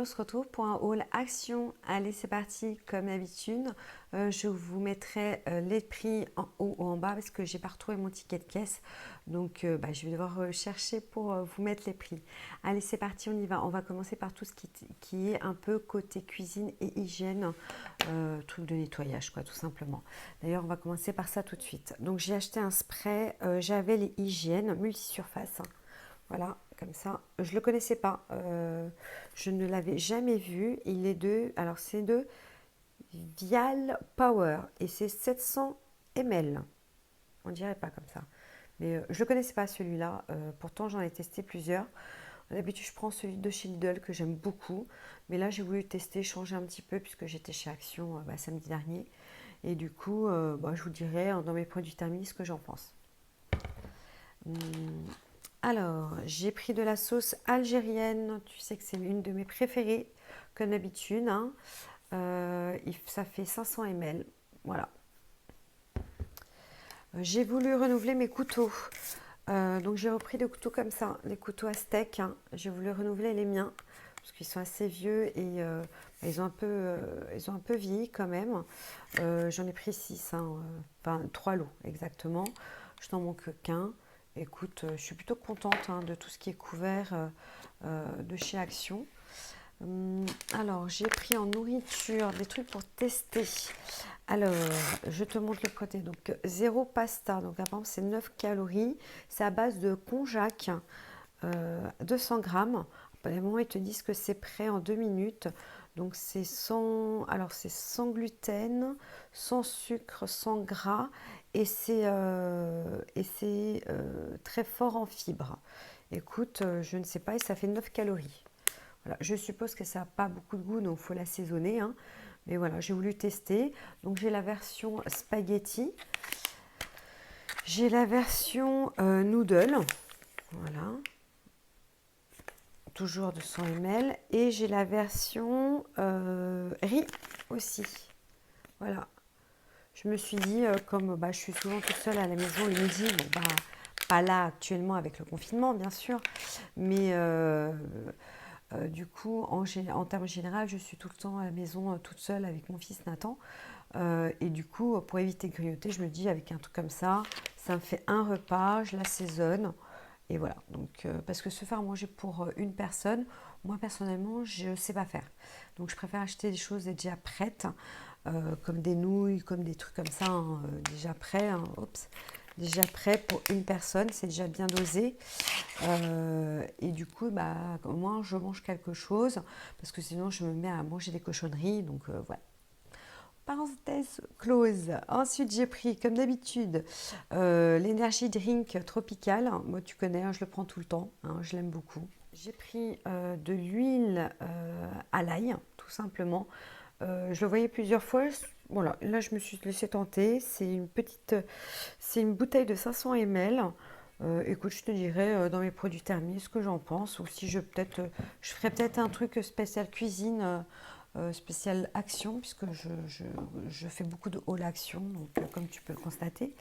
on se retrouve pour un haul action. Allez, c'est parti. Comme d'habitude, je vous mettrai les prix en haut ou en bas parce que j'ai pas retrouvé mon ticket de caisse. Donc, je vais devoir chercher pour vous mettre les prix. Allez, c'est parti, on y va. On va commencer par tout ce qui est un peu côté cuisine et hygiène, truc de nettoyage, quoi, tout simplement. D'ailleurs, on va commencer par ça tout de suite. Donc, j'ai acheté un spray Javel et Hygiène multisurface. Voilà, comme ça. Je ne le connaissais pas. Je ne l'avais jamais vu. Il est alors c'est de Vial Power et c'est 700 ml. On dirait pas comme ça. Mais je ne le connaissais pas celui-là. Pourtant, j'en ai testé plusieurs. D'habitude, je prends celui de chez Lidl que j'aime beaucoup. Mais là, j'ai voulu tester, changer un petit peu puisque j'étais chez Action samedi dernier. Et du coup, je vous dirai dans mes produits terminés ce que j'en pense. Alors, j'ai pris de la sauce algérienne. Tu sais que c'est une de mes préférées, comme d'habitude. Hein. Ça fait 500 ml. Voilà. J'ai voulu renouveler mes couteaux. Donc, j'ai repris des couteaux comme ça, des couteaux à steak. Hein. J'ai voulu renouveler les miens parce qu'ils sont assez vieux et ils ont un peu vieilli quand même. J'en ai pris 6, hein, enfin 3 lots exactement. Je n'en manque qu'un. Écoute, je suis plutôt contente de tout ce qui est couvert de chez Action. Alors, j'ai pris en nourriture des trucs pour tester. Alors, je te montre le côté. Donc, zéro pasta. Donc, apparemment, c'est 9 calories. C'est à base de konjac, 200 grammes. Apparemment, ils te disent que c'est prêt en 2 minutes. Donc, c'est sans gluten, sans sucre, sans gras. Et c'est très fort en fibres. Écoute, je ne sais pas, et ça fait 9 calories. Voilà, je suppose que ça n'a pas beaucoup de goût, donc il faut l'assaisonner. Hein. Mais voilà, j'ai voulu tester. Donc j'ai la version spaghetti. J'ai la version noodle. Voilà. Toujours de 100 ml. Et j'ai la version riz aussi. Voilà. Je me suis dit, comme je suis souvent toute seule à la maison le midi, pas là actuellement avec le confinement bien sûr, mais du coup, en termes généraux, je suis tout le temps à la maison toute seule avec mon fils Nathan. Et du coup, pour éviter de grignoter, je me dis avec un truc comme ça me fait un repas, je l'assaisonne. Et voilà, donc parce que se faire manger pour une personne, moi personnellement, je ne sais pas faire. Donc je préfère acheter des choses déjà prêtes, comme des nouilles, comme des trucs comme ça, hein, déjà prêts. Hein, déjà prêt pour une personne, c'est déjà bien dosé. Et du coup, au moins je mange quelque chose, parce que sinon je me mets à manger des cochonneries. Donc voilà. Parenthèse close. Ensuite, j'ai pris, comme d'habitude, l'énergie drink tropical. Moi, tu connais, hein, je le prends tout le temps. Hein, je l'aime beaucoup. J'ai pris de l'huile à l'ail, tout simplement. Je le voyais plusieurs fois. Voilà, là, je me suis laissée tenter. C'est une bouteille de 500 ml. Écoute, je te dirai dans mes produits thermiques ce que j'en pense. Ou si je ferai peut-être un truc spécial cuisine. Spécial action, puisque je fais beaucoup de haul action, donc comme tu peux le constater.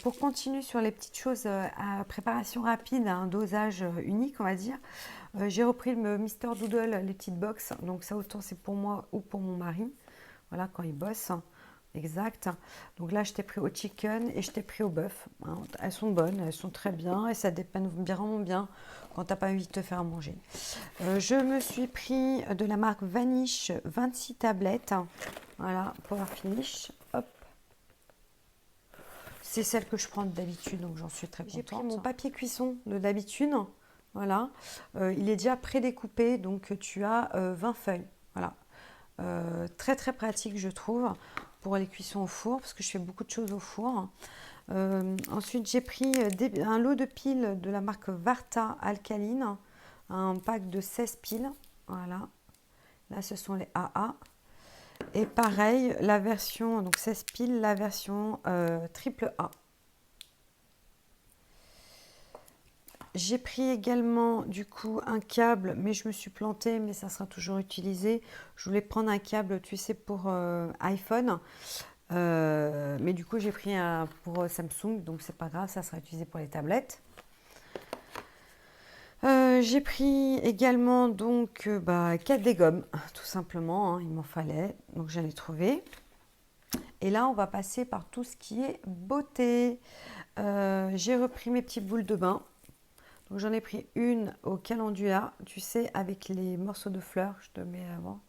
Pour continuer sur les petites choses à préparation rapide, à un dosage unique, on va dire, j'ai repris le Mister Doodle, les petites box, donc ça autant c'est pour moi ou pour mon mari, voilà, quand il bosse. Exact. Donc là, je t'ai pris au chicken et je t'ai pris au bœuf. Hein. Elles sont bonnes, elles sont très bien et ça dépanne vraiment bien quand t'as pas envie de te faire manger. Je me suis pris de la marque Vanish 26 tablettes. Voilà, Power Finish. Hop. C'est celle que je prends d'habitude, donc j'en suis très contente. J'ai pris mon papier cuisson de d'habitude. Voilà. Il est déjà prédécoupé, donc tu as 20 feuilles. Voilà. Très très pratique, je trouve, pour les cuissons au four, parce que je fais beaucoup de choses au four. Ensuite, j'ai pris un lot de piles de la marque Varta Alcaline, un pack de 16 piles. Voilà, là ce sont les AA. Et pareil, la version, donc 16 piles, la version triple A. J'ai pris également du coup un câble, mais je me suis plantée, mais ça sera toujours utilisé. Je voulais prendre un câble, tu sais, pour iPhone. Mais du coup, j'ai pris un pour Samsung, donc c'est pas grave, ça sera utilisé pour les tablettes. J'ai pris également donc 4 dégommes, tout simplement, hein, il m'en fallait, donc j'en ai trouvé. Et là, on va passer par tout ce qui est beauté. J'ai repris mes petites boules de bain. Donc j'en ai pris une au calendula, tu sais, avec les morceaux de fleurs. Je te mets avant,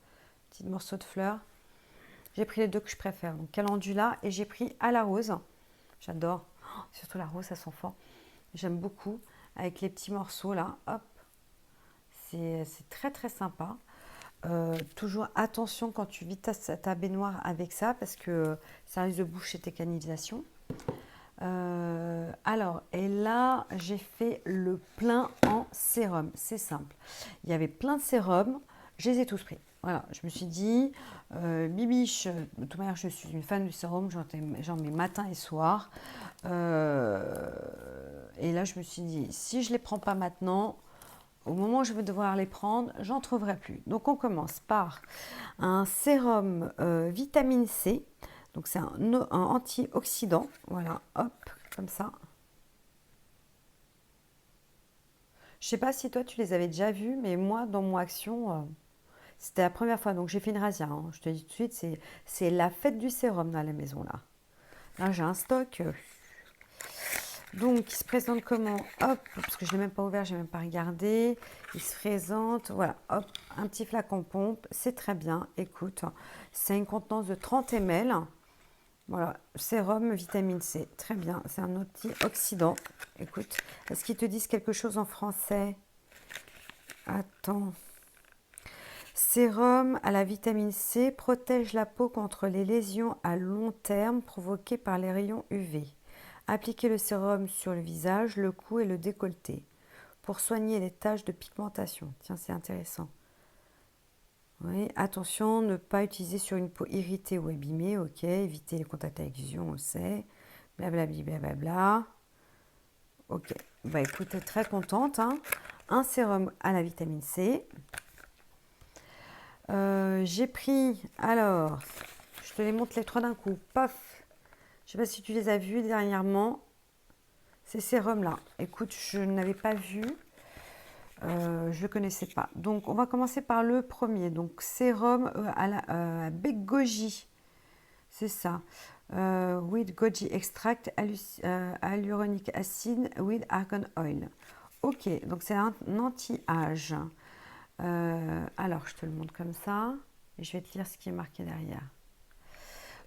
petits morceaux de fleurs. J'ai pris les deux que je préfère, donc calendula, et j'ai pris à la rose. J'adore, surtout la rose, ça sent fort. J'aime beaucoup, avec les petits morceaux là, hop. C'est très très sympa. Toujours attention quand tu vides ta baignoire avec ça, parce que ça risque de boucher tes canalisations. Alors, et là, j'ai fait le plein en sérum. C'est simple. Il y avait plein de sérums, je les ai tous pris. Voilà, je me suis dit, bibiche, de toute manière, je suis une fan du sérum, j'en mets matin et soir. Et là, je me suis dit, si je ne les prends pas maintenant, au moment où je vais devoir les prendre, j'en trouverai plus. Donc, on commence par un sérum vitamine C. Donc, c'est un antioxydant. Voilà, hop, comme ça. Je ne sais pas si toi, tu les avais déjà vus, mais moi, dans mon action, c'était la première fois. Donc, j'ai fait une razzia. Hein. Je te dis tout de suite, c'est la fête du sérum dans la maison, là. Là, j'ai un stock. Donc, il se présente comment? Hop, parce que je ne l'ai même pas ouvert, je n'ai même pas regardé. Il se présente, voilà, hop, un petit flacon pompe. C'est très bien, écoute. C'est une contenance de 30 ml. Voilà, sérum vitamine C, très bien. C'est un antioxydant. Écoute, est-ce qu'ils te disent quelque chose en français? Attends. Sérum à la vitamine C protège la peau contre les lésions à long terme provoquées par les rayons UV. Appliquez le sérum sur le visage, le cou et le décolleté pour soigner les taches de pigmentation. Tiens, c'est intéressant. Oui, attention, ne pas utiliser sur une peau irritée ou abîmée. Ok, éviter les contacts avec vision, on sait. Blablabla, blablabla. Ok, bah écoute, très contente. Hein. Un sérum à la vitamine C. J'ai pris, alors, je te les montre les trois d'un coup. Paf. Je ne sais pas si tu les as vus dernièrement. Ces sérums-là. Écoute, je n'avais pas vu. Je ne le connaissais pas. Donc, on va commencer par le premier. Donc, sérum à bec goji. C'est ça. With goji extract, hyaluronic acid with argan oil. Ok, donc c'est un anti-âge. Alors, je te le montre comme ça. Et je vais te lire ce qui est marqué derrière.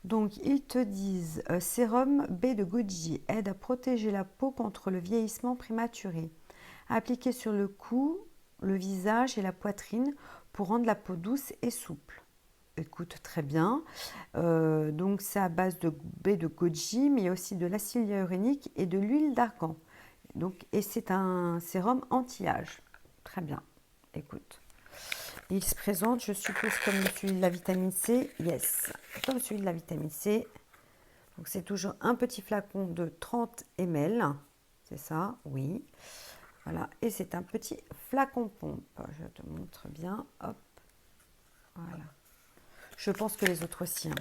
Donc, ils te disent sérum B de goji aide à protéger la peau contre le vieillissement prématuré. Appliqué sur le cou, le visage et la poitrine pour rendre la peau douce et souple. Écoute, très bien. Donc, c'est à base de baie de goji, mais aussi de l'acide hyaluronique et de l'huile d'argan. Donc, et c'est un sérum anti-âge. Très bien. Écoute. Il se présente, je suppose, comme celui de la vitamine C. Yes, comme celui de la vitamine C. Donc, c'est toujours un petit flacon de 30 ml. C'est ça, oui. Voilà, et c'est un petit flacon pompe. Je te montre bien. Hop. Voilà. Je pense que les autres aussi. Hein.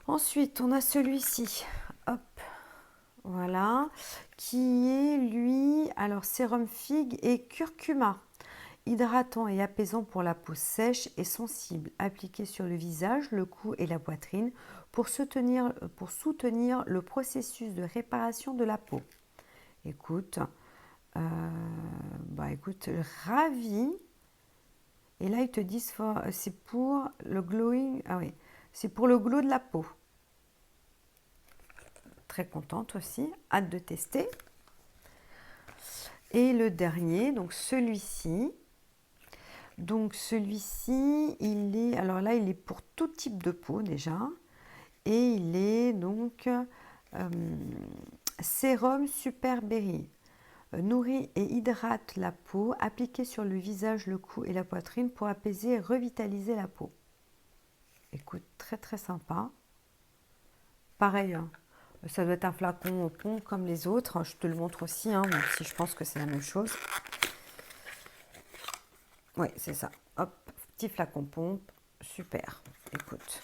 Ensuite, on a celui-ci. Hop. Voilà. Qui est, lui, alors sérum figue et curcuma. Hydratant et apaisant pour la peau sèche et sensible. Appliqué sur le visage, le cou et la poitrine pour soutenir le processus de réparation de la peau. Écoute, écoute, ravi. Et là, ils te disent, c'est pour le glowing, ah oui, c'est pour le glow de la peau. Très contente aussi, hâte de tester. Et le dernier, donc celui-ci. Donc celui-ci, il est, alors là, il est pour tout type de peau déjà. Et il est donc sérum Super Berry. Nourrit et hydrate la peau, appliqué sur le visage, le cou et la poitrine pour apaiser et revitaliser la peau. Écoute, très très sympa. Pareil, hein, ça doit être un flacon au pont comme les autres. Je te le montre aussi, hein, même si je pense que c'est la même chose. Oui, c'est ça. Hop, petit flacon pompe. Super. Écoute.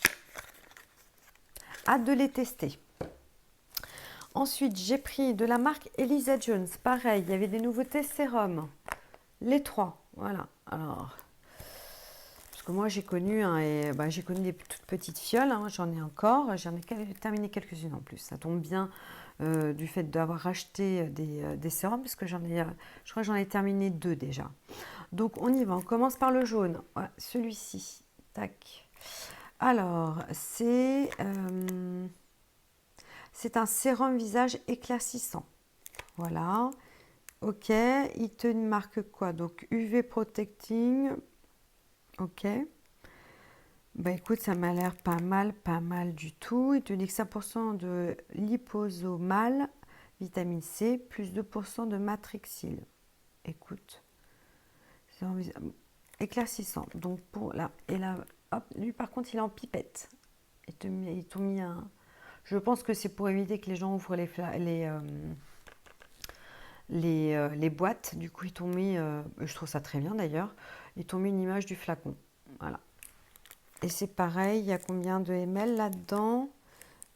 Hâte de les tester. Ensuite, j'ai pris de la marque Elisa Jones. Pareil, il y avait des nouveautés sérum. Les trois, voilà. Alors, parce que moi, j'ai connu, hein, j'ai connu des toutes petites fioles. Hein, j'en ai encore. J'en ai terminé quelques-unes en plus. Ça tombe bien du fait d'avoir racheté des sérums, parce que je crois que j'en ai terminé 2 déjà. Donc, on y va. On commence par le jaune. Voilà, celui-ci. Tac. Alors, c'est un sérum visage éclaircissant. Voilà. Ok. Il te marque quoi? Donc, UV Protecting. Ok. Bah écoute, ça m'a l'air pas mal du tout. Il te dit que 5% de liposomal, vitamine C, plus 2% de matrixyl. Écoute, c'est éclaircissant. Donc pour là, et là, hop, lui par contre, il est en pipette. Ils t'ont mis un. Je pense que c'est pour éviter que les gens ouvrent les boîtes. Du coup, ils t'ont mis, je trouve ça très bien d'ailleurs, ils t'ont mis une image du flacon. Voilà. Et c'est pareil, il y a combien de ml là-dedans?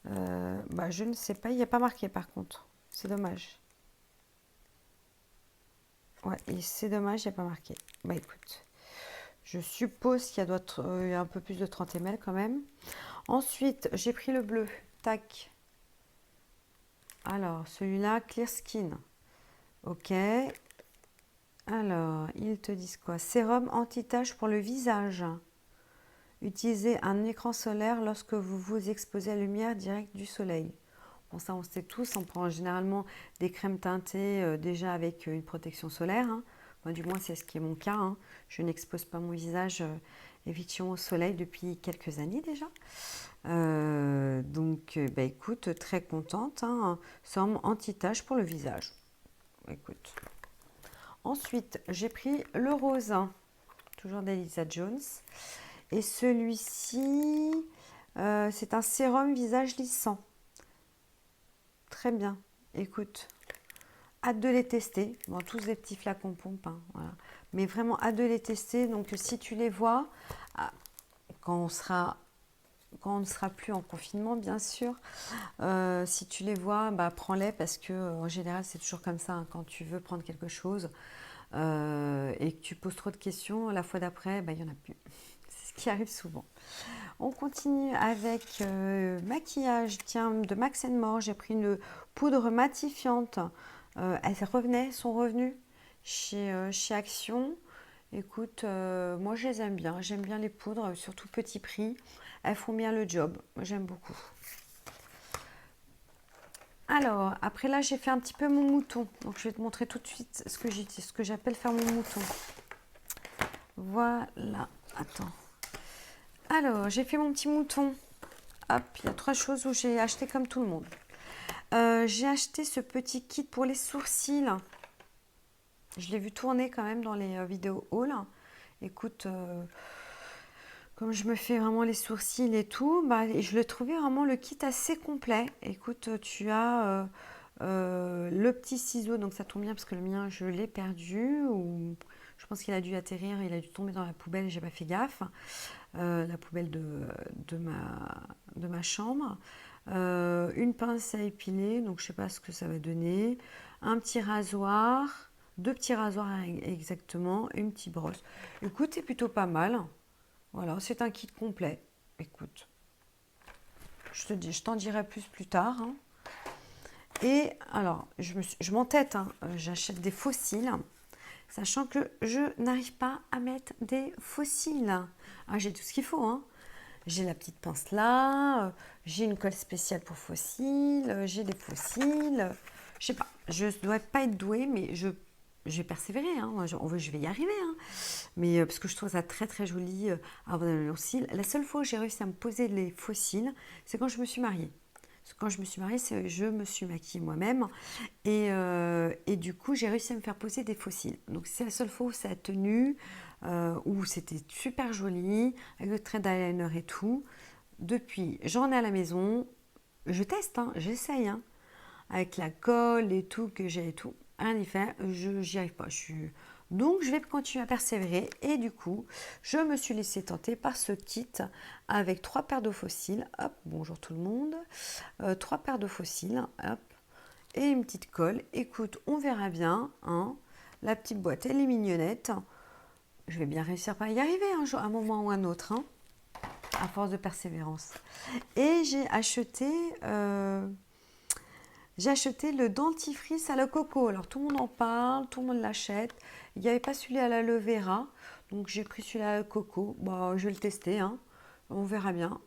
Je ne sais pas, il n'y a pas marqué par contre. C'est dommage. Ouais, et c'est dommage, il n'y a pas marqué. Bah écoute, je suppose qu'il y a un peu plus de 30 ml quand même. Ensuite, j'ai pris le bleu. Tac. Alors, celui-là, Clear Skin. Ok. Alors, ils te disent quoi? Sérum anti-tache pour le visage. Utilisez un écran solaire lorsque vous vous exposez à la lumière directe du soleil. Bon, ça, on sait tous. On prend généralement des crèmes teintées déjà avec une protection solaire. Hein. Moi, du moins, c'est ce qui est mon cas. Hein. Je n'expose pas mon visage effectivement au soleil depuis quelques années déjà. Écoute, très contente. Hein. Sérum anti-tache pour le visage. Écoute. Ensuite, j'ai pris le rose, toujours d'Elisa Jones. Et celui-ci, c'est un sérum visage lissant. Très bien. Écoute, hâte de les tester. Bon, tous des petits flacons pompe, hein, voilà. Mais vraiment hâte de les tester. Donc, si tu les vois, quand on ne sera plus en confinement, bien sûr, si tu les vois, prends-les parce que en général, c'est toujours comme ça. Hein, quand tu veux prendre quelque chose et que tu poses trop de questions, la fois d'après, il n'y en a plus. C'est ce qui arrive souvent. On continue avec maquillage, tiens, de Max More. J'ai pris une poudre matifiante. Elles sont revenues chez Action. Écoute, moi je les aime bien. J'aime bien les poudres, surtout petit prix. Elles font bien le job. Moi j'aime beaucoup. Alors, après là, j'ai fait un petit peu mon mouton. Donc je vais te montrer tout de suite ce que j'appelle faire mon mouton. Voilà. Attends. Alors, j'ai fait mon petit mouton. Hop, il y a 3 choses où j'ai acheté comme tout le monde. J'ai acheté ce petit kit pour les sourcils. Je l'ai vu tourner quand même dans les vidéos haul. Écoute, comme je me fais vraiment les sourcils et tout, je l'ai trouvé vraiment le kit assez complet. Écoute, tu as le petit ciseau, donc ça tombe bien parce que le mien, je l'ai perdu. Ou je pense qu'il a dû atterrir, il a dû tomber dans la poubelle et j'ai pas fait gaffe. La poubelle de ma chambre. Une pince à épiler, donc je sais pas ce que ça va donner. Un petit rasoir, 2 petits rasoirs exactement, une petite brosse. Écoute, c'est plutôt pas mal. Voilà, c'est un kit complet. Écoute, je t'en dirai plus tard. Hein. Et alors, je m'entête, hein, j'achète des fossiles, sachant que je n'arrive pas à mettre des fossiles. Ah, j'ai tout ce qu'il faut, hein. J'ai la petite pince là, j'ai une colle spéciale pour fossiles, j'ai des fossiles. Je sais pas, je ne dois pas être douée, mais je vais persévérer. Hein. Je vais y arriver. Hein. Mais parce que je trouve ça très très joli avoir des fossiles. La seule fois où j'ai réussi à me poser les fossiles, c'est quand je me suis mariée. Parce que quand je me suis mariée, je me suis maquillée moi-même. Et du coup, j'ai réussi à me faire poser des fossiles. Donc c'est la seule fois où ça a tenu. Où c'était super joli, avec le trait d'eyeliner et tout. Depuis, j'en ai à la maison, je teste, hein, j'essaye, hein, avec la colle et tout que j'ai et tout, rien y faire, j'y arrive pas. Donc je vais continuer à persévérer et du coup, je me suis laissée tenter par ce kit avec 3 paires de fossiles. Hop, bonjour tout le monde. 3 paires de fossiles, hop. et une petite colle. Écoute, on verra bien, hein. La petite boîte, elle est mignonnette. Je vais bien réussir à y arriver à un moment ou un autre, hein, à force de persévérance. Et j'ai acheté le dentifrice à la coco. Alors tout le monde en parle, tout le monde l'achète. Il n'y avait pas celui à l'aloe vera, donc j'ai pris celui à la coco. Bon, je vais le tester, hein. On verra bien.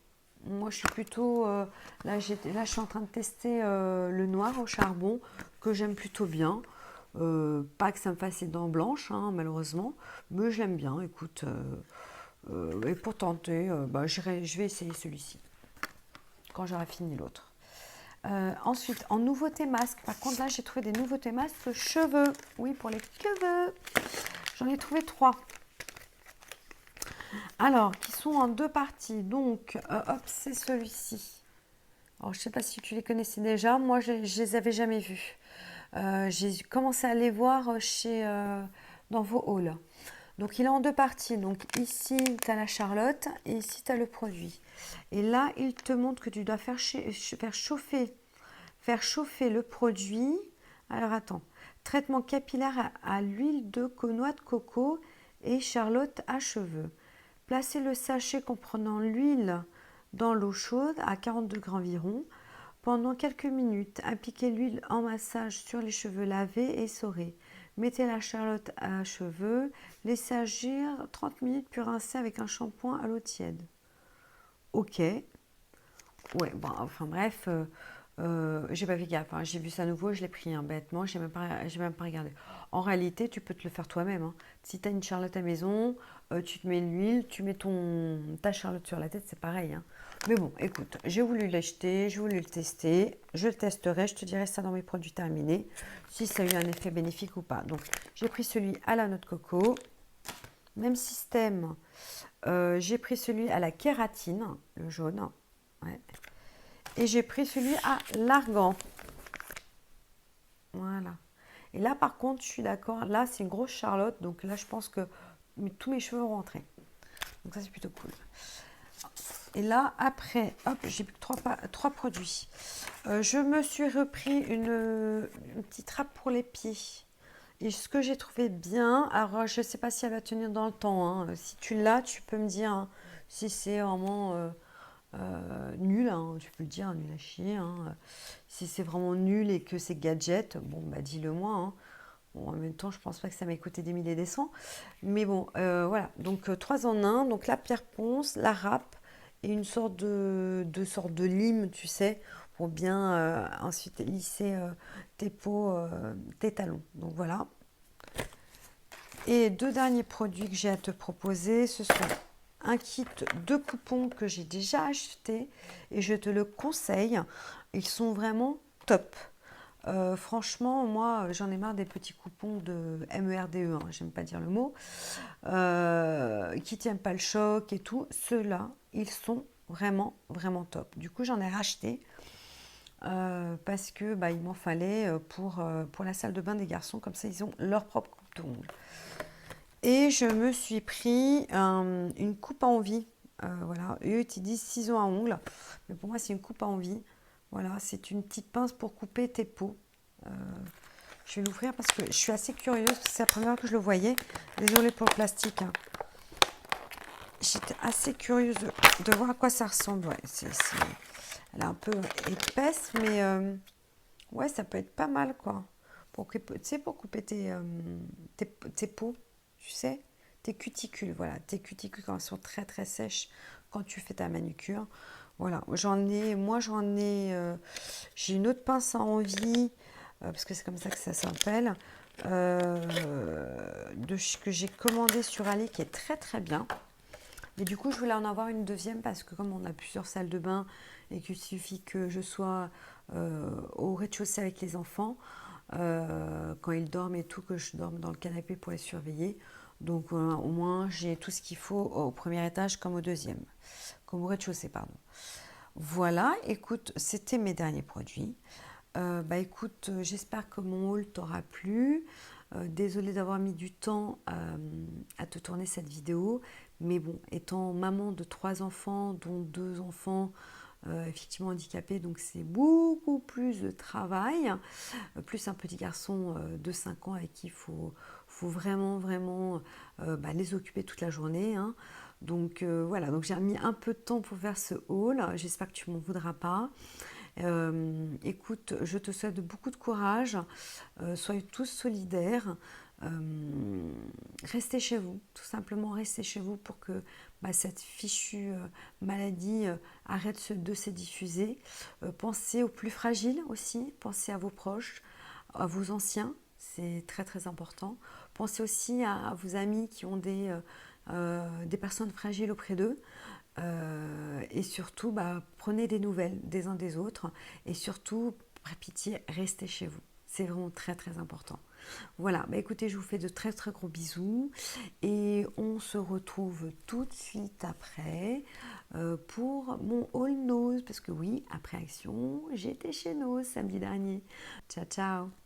Moi, je suis plutôt... là, je suis en train de tester le noir au charbon, que j'aime plutôt bien. Pas que ça me fasse les dents blanches, hein, malheureusement, mais je l'aime bien. Écoute, et pour tenter, je vais essayer celui-ci, quand j'aurai fini l'autre. Ensuite, en nouveauté masque, par contre, là, j'ai trouvé des nouveautés masques cheveux. Oui, pour les cheveux. J'en ai trouvé 3. Alors, qui sont en 2 parties. Donc, hop, c'est celui-ci. Alors, je ne sais pas si tu les connaissais déjà. Moi, je ne les avais jamais vus. J'ai commencé à les voir dans vos hauls. Donc, il est en 2 parties. Donc, ici, tu as la Charlotte et ici, tu as le produit. Et là, il te montre que tu dois faire chauffer le produit. Alors, attends. Traitement capillaire à l'huile de noix de coco et Charlotte à cheveux. Placez le sachet comprenant l'huile dans l'eau chaude à 40 degrés environ. Pendant quelques minutes, appliquez l'huile en massage sur les cheveux lavés et essorés. Mettez la Charlotte à cheveux, laissez agir 30 minutes puis rincez avec un shampoing à l'eau tiède. Ok. Ouais, bon, enfin bref, j'ai pas fait gaffe, hein. J'ai vu ça nouveau, je l'ai pris, hein, bêtement, j'ai même pas regardé. En réalité, tu peux te le faire toi-même, hein. Si tu as une Charlotte à la maison, tu te mets l'huile, tu mets ta Charlotte sur la tête, c'est pareil, hein. Mais bon, écoute, j'ai voulu l'acheter, j'ai voulu le tester, je le testerai, je te dirai ça dans mes produits terminés, si ça a eu un effet bénéfique ou pas. Donc, j'ai pris celui à la noix de coco, même système, j'ai pris celui à la kératine, le jaune, ouais. Et j'ai pris celui à l'argan. Voilà. Et là, par contre, je suis d'accord. Là, c'est une grosse Charlotte. Donc là, je pense que tous mes cheveux vont rentrer. Donc ça, c'est plutôt cool. Et là, après, hop, j'ai plus que 3 produits. Je me suis repris une petite trappe pour les pieds. Et ce que j'ai trouvé bien, alors je ne sais pas si elle va tenir dans le temps, hein. Si tu l'as, tu peux me dire, hein, si c'est vraiment nul, hein, tu peux le dire, nul à chier, hein. Si c'est vraiment nul et que c'est gadget, bon, bah dis-le moi, hein. Bon, en même temps, je pense pas que ça m'ait coûté des milliers et des cents. Mais bon, voilà. Donc, 3 en un. Donc, la pierre ponce, la râpe et une sorte de lime, tu sais, pour bien ensuite lisser tes peaux, tes talons. Donc, voilà. Et 2 derniers produits que j'ai à te proposer, ce sont un kit de coupons que j'ai déjà acheté et je te le conseille. Ils sont vraiment top. Franchement, moi, j'en ai marre des petits coupons de MERDE, hein, j'aime pas dire le mot, qui tiennent pas le choc et tout. Ceux-là, ils sont vraiment, vraiment top. Du coup, j'en ai racheté parce que il m'en fallait pour la salle de bain des garçons. Comme ça, ils ont leur propre coupe d'ongles. Et je me suis pris une coupe à envie. Voilà, eux, ils disent ciseaux à ongles. Mais pour moi, c'est une coupe à envie. Voilà, c'est une petite pince pour couper tes peaux. Je vais l'ouvrir parce que je suis assez curieuse, parce que c'est la première fois que je le voyais. Désolée pour le plastique, hein. J'étais assez curieuse de voir à quoi ça ressemble. Ouais, elle est un peu épaisse, mais ouais, ça peut être pas mal, quoi. Tu sais, pour couper tes peaux, tu sais, tes cuticules, voilà. Tes cuticules quand elles sont très très sèches, quand tu fais ta manucure. Voilà, j'ai une autre pince à envie, parce que c'est comme ça que ça s'appelle, que j'ai commandé sur Ali, qui est très très bien. Et du coup, je voulais en avoir une deuxième parce que comme on a plusieurs salles de bain et qu'il suffit que je sois au rez-de-chaussée avec les enfants, quand ils dorment et tout, que je dorme dans le canapé pour les surveiller. Donc au moins, j'ai tout ce qu'il faut au premier étage comme au deuxième, comme au rez-de-chaussée, pardon. Voilà, écoute, c'était mes derniers produits. Écoute, j'espère que mon haul t'aura plu. Désolée d'avoir mis du temps à te tourner cette vidéo. Mais bon, étant maman de 3 enfants, dont 2 enfants effectivement handicapé, donc c'est beaucoup plus de travail, plus un petit garçon de 5 ans avec qui faut vraiment, vraiment les occuper toute la journée, hein. Donc voilà, donc j'ai mis un peu de temps pour faire ce haul. J'espère que tu m'en voudras pas. Écoute, je te souhaite beaucoup de courage. Soyez tous solidaires. Restez chez vous, tout simplement restez chez vous pour que cette fichue maladie arrête de se diffuser. Pensez aux plus fragiles aussi, pensez à vos proches, à vos anciens, c'est très très important. Pensez aussi à vos amis qui ont des personnes fragiles auprès d'eux. Et surtout, prenez des nouvelles des uns des autres. Et surtout, par pitié, restez chez vous. C'est vraiment très très important. Voilà, écoutez, je vous fais de très très gros bisous. Et on se retrouve tout de suite après pour mon haul Nose. Parce que oui, après Action, j'étais chez Nose samedi dernier. Ciao, ciao!